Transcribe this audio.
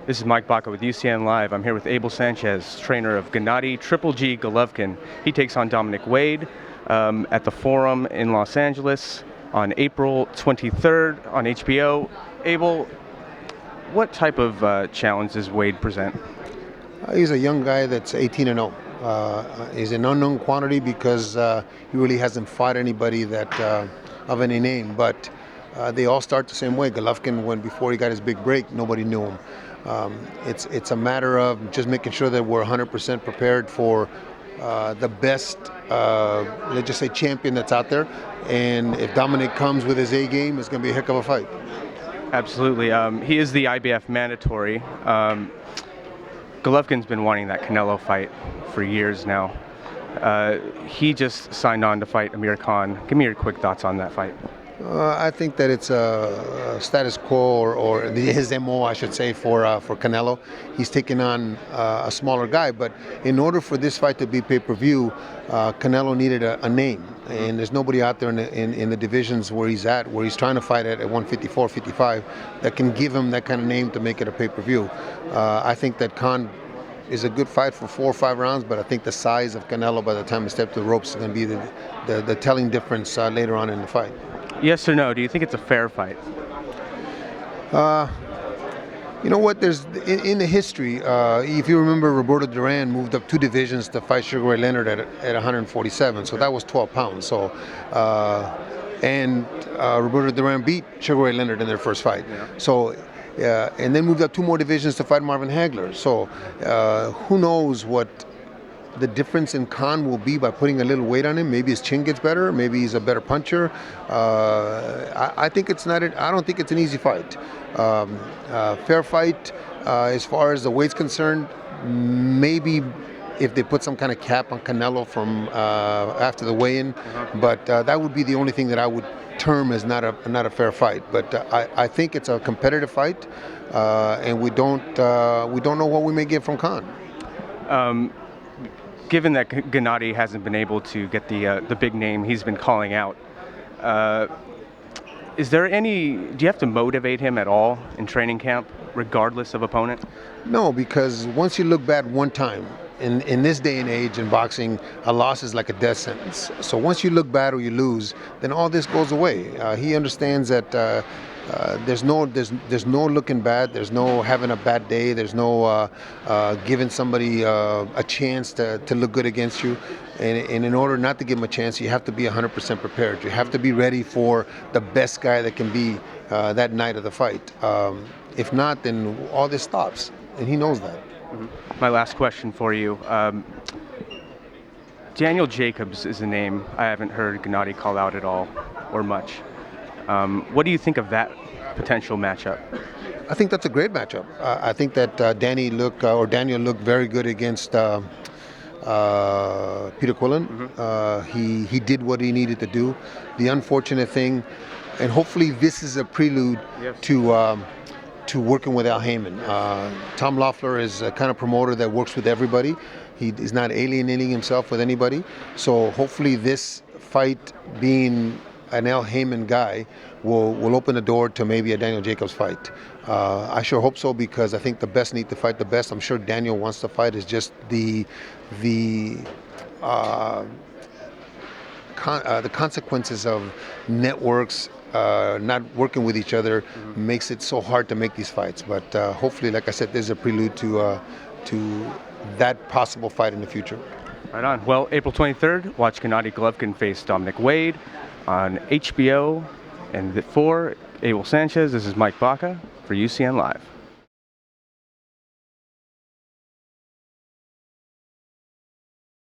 This is Mike Baca with UCN Live. I'm here with Abel Sanchez, trainer of Gennady Triple G Golovkin. He takes on Dominic Wade at the Forum in Los Angeles on April 23rd on HBO. Abel, what type of challenge does Wade present? He's a young guy that's 18-0. He's an unknown quantity because he really hasn't fought anybody that of any name. But they all start the same way. Golovkin, when before he got his big break, nobody knew him. It's a matter of just making sure that we're 100% prepared for the best, let's just say, champion that's out there. And if Dominic comes with his A game, it's going to be a heck of a fight. Absolutely. He is the IBF mandatory. Golovkin's been wanting that Canelo fight for years now. He just signed on to fight Amir Khan. Give me your quick thoughts on that fight. I think that it's a status quo, or his MO, I should say, for Canelo. He's taking on a smaller guy, but in order for this fight to be pay-per-view, Canelo needed a name, and there's nobody out there in the divisions where he's trying to fight at 154, 55, that can give him that kind of name to make it a pay-per-view. I think that Khan is a good fight for 4 or 5 rounds, but I think the size of Canelo by the time he steps to the ropes is going to be the telling difference later on in the fight. Yes or no? Do you think it's a fair fight? You know what? There's in the history. If you remember, Roberto Duran moved up 2 divisions to fight Sugar Ray Leonard at 147. So that was 12 pounds. So Roberto Duran beat Sugar Ray Leonard in their first fight. Yeah. So and then moved up 2 more divisions to fight Marvin Hagler. So who knows what the difference in Khan will be by putting a little weight on him. Maybe his chin gets better. Maybe he's a better puncher. I think it's not. I don't think it's an easy fight. Fair fight as far as the weight's concerned. Maybe if they put some kind of cap on Canelo from after the weigh-in, but that would be the only thing that I would term as not a fair fight. But I think it's a competitive fight, and we don't know what we may get from Khan. Given that Gennady hasn't been able to get the big name he's been calling out, do you have to motivate him at all in training camp, regardless of opponent? No, because once you look bad one time, in this day and age in boxing, a loss is like a death sentence. So once you look bad or you lose, then all this goes away. He understands that there's no looking bad. There's no having a bad day. There's no giving somebody a chance to look good against you. And in order not to give him a chance, you have to be 100% prepared. You have to be ready for the best guy that can be that night of the fight. If not, then all this stops, and he knows that. My last question for you. Daniel Jacobs is a name I haven't heard Gennady call out at all, or much. What do you think of that potential matchup? I think that's a great matchup. I think that Daniel looked very good against Peter Quillen. He did what he needed to do. The unfortunate thing, and hopefully this is a prelude to working with Al Heyman. Tom Loeffler is a kind of promoter that works with everybody. He is not alienating himself with anybody. So hopefully this fight, being an Al Heyman guy, will open the door to maybe a Daniel Jacobs fight. I sure hope so, because I think the best need to fight the best. I'm sure Daniel wants to fight. It's just the consequences of networks not working with each other makes it so hard to make these fights. But hopefully, like I said, there's a prelude to that possible fight in the future. Right on. Well, April 23rd, watch Gennady Golovkin face Dominic Wade on HBO. And for Abel Sanchez, this is Mike Baca for UCN Live.